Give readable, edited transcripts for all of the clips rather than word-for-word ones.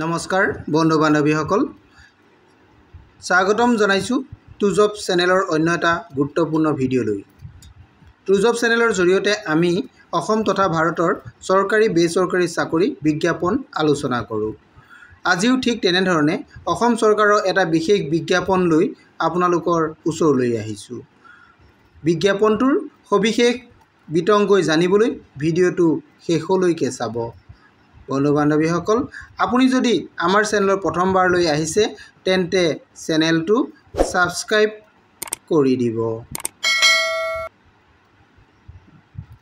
নমস্কাৰ বন্ধু বান্ধৱীসকল স্বাগতম জনাইছোঁ টুজব চেনেলৰ অন্য এটা গুৰুত্বপূৰ্ণ ভিডিঅ'লৈ। টুজব চেনেলৰ জৰিয়তে আমি অসম তথা ভাৰতৰ চৰকাৰী বেচৰকাৰী চাকৰি বিজ্ঞাপন আলোচনা কৰোঁ। আজিও ঠিক তেনেধৰণে অসম চৰকাৰৰ এটা বিশেষ বিজ্ঞাপন লৈ আপোনালোকৰ ওচৰলৈ আহিছোঁ। বিজ্ঞাপনটোৰ সবিশেষ বিতংকৈ জানিবলৈ ভিডিঅ'টো শেষলৈকে চাব। বন্ধু বান্ধৱীসকল, আপুনি যদি আমাৰ চেনেলৰ প্ৰথমবাৰলৈ আহিছে তেন্তে চেনেলটো ছাবস্ক্ৰাইব কৰি দিব।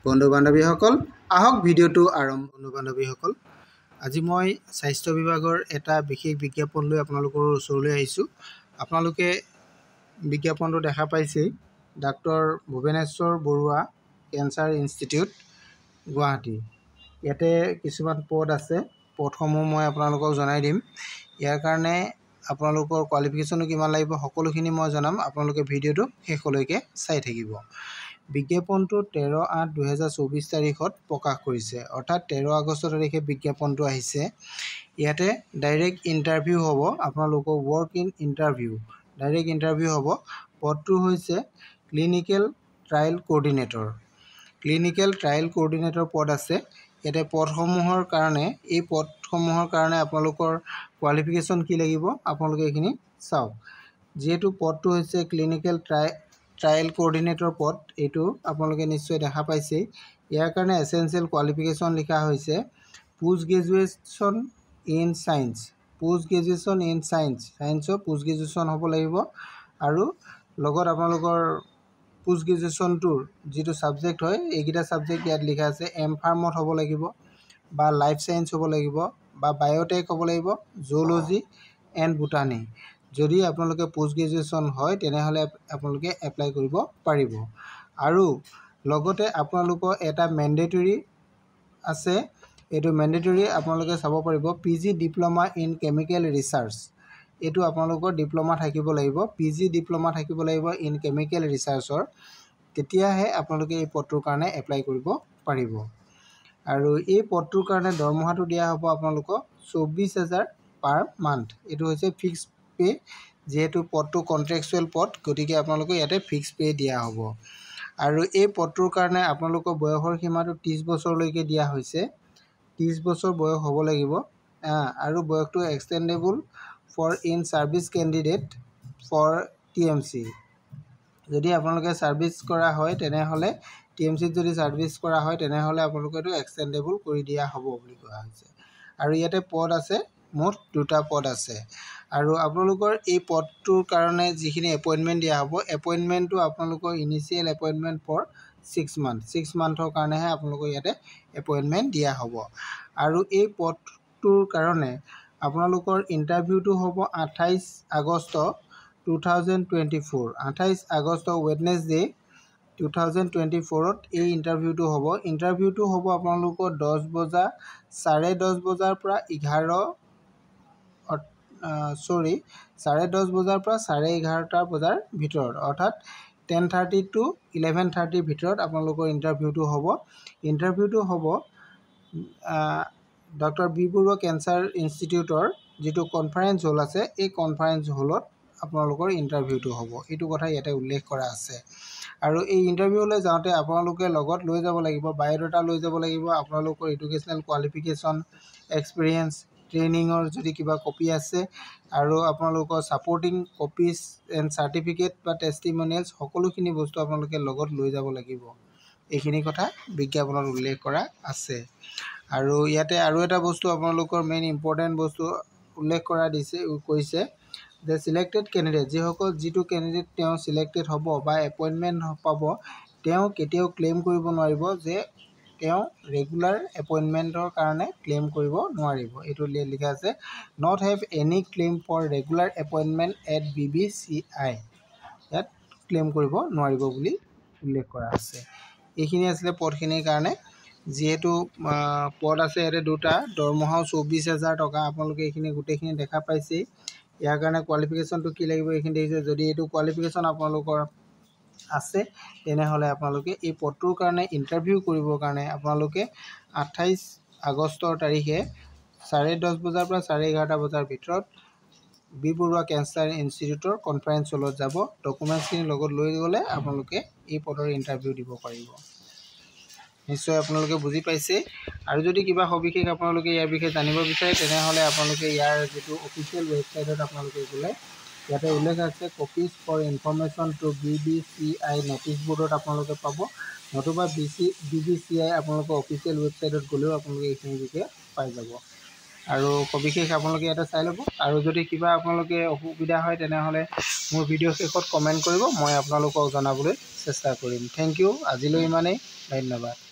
বন্ধু বান্ধৱীসকল, আহক ভিডিঅ'টো আৰম্ভ। বন্ধু বান্ধৱীসকল, আজি মই স্বাস্থ্য বিভাগৰ এটা বিশেষ বিজ্ঞাপন লৈ আপোনালোকৰ ওচৰলৈ আহিছোঁ। আপোনালোকে বিজ্ঞাপনটো দেখা পাইছেই, doctor Bhubaneswar Borooah cancer institute Guwahati. ইয়াতে কিছুমান পদ আছে, পদসমূহ মই আপোনালোকক জনাই দিম। ইয়াৰ কাৰণে আপোনালোকৰ কোৱালিফিকেশ্যনো কিমান লাগিব সকলোখিনি মই জনাম। আপোনালোকে ভিডিঅ'টো শেষলৈকে চাই থাকিব। বিজ্ঞাপনটো 13/8/2024 তাৰিখত প্ৰকাশ কৰিছে, অৰ্থাৎ 13 আগষ্ট তাৰিখে বিজ্ঞাপনটো আহিছে। ইয়াতে ডাইৰেক্ট ইণ্টাৰভিউ হ'ব, আপোনালোকৰ work in interview, direct interview হ'ব। পদটো হৈছে clinical trial coordinator. Clinical trial coordinator পদ আছে। ইয়াতে পদসমূহৰ কাৰণে আপোনালোকৰ কোৱালিফিকেশ্যন কি লাগিব আপোনালোকে এইখিনি চাওক। যিহেতু পদটো হৈছে ক্লিনিকেল ট্ৰায়েল কোঅৰ্ডিনেটৰ পদ, এইটো আপোনালোকে নিশ্চয় দেখা পাইছেই। ইয়াৰ কাৰণে এছেঞ্চিয়েল কোৱালিফিকেশ্যন লিখা হৈছে post graduation in science. Post graduation in ছায়েন্সৰ পোষ্ট গ্ৰেজুৱেশ্যন হ'ব লাগিব। আৰু লগত আপোনালোকৰ পোষ্ট গ্ৰেজুৱেশ্যনটোৰ যিটো ছাবজেক্ট হয়, এইকেইটা ছাবজেক্ট ইয়াত লিখা আছে। এম-ফাৰ্মত হ'ব লাগিব, বা লাইফ ছায়েন্স হ'ব লাগিব, বা বায়'টেক হ'ব লাগিব, জুলজি এণ্ড বুটানী। যদি আপোনালোকে পোষ্ট গ্ৰেজুৱেশ্যন হয় তেনেহ'লে আপোনালোকে এপ্লাই কৰিব পাৰিব। আৰু লগতে আপোনালোকৰ এটা মেণ্ডেটৰী আছে, এইটো মেণ্ডেটৰী আপোনালোকে চাব পাৰিব PG diploma in chemical research. এইটো আপোনালোকৰ ডিপ্ল'মা থাকিব লাগিব, PG ডিপ্ল'মা থাকিব লাগিব ইন কেমিকেল ৰিচাৰ্চৰ। তেতিয়াহে আপোনালোকে এই পদটোৰ কাৰণে এপ্লাই কৰিব পাৰিব। আৰু এই পদটোৰ কাৰণে দৰমহাটো দিয়া হ'ব আপোনালোকক 24,000 পাৰ মান্থ। এইটো হৈছে ফিক্স পে'। যিহেতু পদটো কণ্ট্ৰেকচুৱেল পদ, গতিকে আপোনালোকে ইয়াতে ফিক্স পে' দিয়া হ'ব। আৰু এই পদটোৰ কাৰণে আপোনালোকৰ বয়সৰ সীমাটো 30 বছৰলৈকে দিয়া হৈছে। 30 বছৰ বয়স হ'ব লাগিব। আৰু বয়সটো extendable for in service candidate for TMC। যদি আপোনালোকে ছাৰ্ভিচ কৰা হয় তেনেহ'লে TMCত যদি ছাৰ্ভিচ কৰা হয় তেনেহ'লে আপোনালোকে এইটো এক্সটেণ্ডেবল কৰি দিয়া হ'ব বুলি কোৱা হৈছে। আৰু ইয়াতে পদ আছে, মুঠ 2টা পদ আছে। আৰু আপোনালোকৰ এই পদটোৰ কাৰণে যিখিনি এপইণ্টমেণ্ট দিয়া হ'ব, এপইণ্টমেণ্টটো আপোনালোকৰ ইনিচিয়েল এপইণ্টমেণ্ট ফৰ 6 মান্থ। 6 মান্থৰ কাৰণেহে আপোনালোকৰ ইয়াতে এপইণ্টমেণ্ট দিয়া হ'ব। আৰু এই পদটোৰ কাৰণে আপোনালোকৰ ইণ্টাৰভিউটো হ'ব 28 আগষ্ট 2024। 28 আগষ্ট ৱেডনেছডে 2024ত এই ইণ্টাৰভিউটো হ'ব। ইণ্টাৰভিউটো হ'ব আপোনালোকৰ 10 বজা, 10:30 বজাৰ পৰা 11:30 বজাৰ ভিতৰত, অৰ্থাৎ 10:30 to 11:30 ভিতৰত আপোনালোকৰ ইণ্টাৰভিউটো হ'ব। ইণ্টাৰভিউটো হ'ব ডক্টৰ বি বৰুৱা কেঞ্চাৰ ইনষ্টিটিউটৰ যিটো কনফাৰেঞ্চ হল আছে, এই কনফাৰেঞ্চ হলত আপোনালোকৰ ইণ্টাৰভিউটো হ'ব। এইটো কথা ইয়াতে উল্লেখ কৰা আছে। আৰু এই ইণ্টাৰভিউলৈ যাওঁতে আপোনালোকে লগত লৈ যাব লাগিব, বায়'ডাটা লৈ যাব লাগিব, আপোনালোকৰ এডুকেশ্যনেল কোৱালিফিকেশ্যন, এক্সপিৰিয়েঞ্চ, ট্ৰেইনিঙৰ যদি কিবা কপি আছে, আৰু আপোনালোকৰ ছাপৰ্টিং কপিজ এণ্ড চাৰ্টিফিকেট বা টেষ্টিমনিয়েলছ, সকলোখিনি বস্তু আপোনালোকে লগত লৈ যাব লাগিব। এইখিনি কথা বিজ্ঞাপনত উল্লেখ কৰা আছে। আৰু ইয়াতে আৰু এটা বস্তু আপোনালোকৰ মেইন ইম্পৰ্টেণ্ট বস্তু উল্লেখ কৰিছে যে চিলেক্টেড কেণ্ডিডেট, যিটো কেণ্ডিডেট তেওঁ চিলেক্টেড হ'ব বা এপইণ্টমেণ্ট পাব, তেওঁ কেতিয়াও ক্লেইম কৰিব নোৱাৰিব যে তেওঁ ৰেগুলাৰ এপইণ্টমেণ্টৰ কাৰণে ক্লেইম কৰিব নোৱাৰিব। এইটো লিখা আছে, not have any claim for regular appointment at BBCI। ইয়াত ক্লেইম কৰিব নোৱাৰিব বুলি উল্লেখ কৰা আছে। এইখিনি আছিলে পদখিনিৰ কাৰণে। যিহেতু পদ আছে ইয়াতে 2টা, দৰমহাও 24,000 টকা। আপোনালোকে এইখিনি গোটেইখিনি দেখা পাইছেই। ইয়াৰ কাৰণে কোৱালিফিকেশ্যনটো কি লাগিব এইখিনি দেখিছে। যদি এইটো কোৱালিফিকেশ্যন আপোনালোকৰ আছে তেনেহ'লে আপোনালোকে এই পদটোৰ কাৰণে ইণ্টাৰভিউ কৰিবৰ কাৰণে আপোনালোকে 28 আগষ্টৰ তাৰিখে 10:30 বজাৰ পৰা 11:30 বজাৰ ভিতৰত বি বৰুৱা কেঞ্চাৰ ইনষ্টিটিউটৰ কনফাৰেন্স হলত যাব। ডকুমেণ্টছখিনি লগত লৈ গ'লে আপোনালোকে এই পদৰ ইণ্টাৰভিউ দিব পাৰিব। নিশ্চয় আপোনালোকে বুজি পাইছে। আৰু যদি কিবা সবিশেষ আপোনালোকে ইয়াৰ বিষয়ে জানিব বিচাৰে তেনেহ'লে আপোনালোকে ইয়াৰ যিটো অফিচিয়েল ৱেবছাইটত আপোনালোকে গ'লে ইয়াতে উল্লেখ আছে copies for information to BBCI notice বৰ্ডত আপোনালোকে পাব, নতুবা BBCI আপোনালোকৰ অফিচিয়েল ৱেবছাইটত গ'লেও আপোনালোকে এইখিনি বিষয়ে পাই যাব। আৰু সবিশেষ আপোনালোকে ইয়াতে চাই ল'ব। আৰু যদি কিবা আপোনালোকে অসুবিধা হয় তেনেহ'লে মোৰ ভিডিঅ' শেষত কমেণ্ট কৰিব, মই আপোনালোকক জনাবলৈ চেষ্টা কৰিম। Thank you. আজিলৈ ইমানেই। ধন্যবাদ।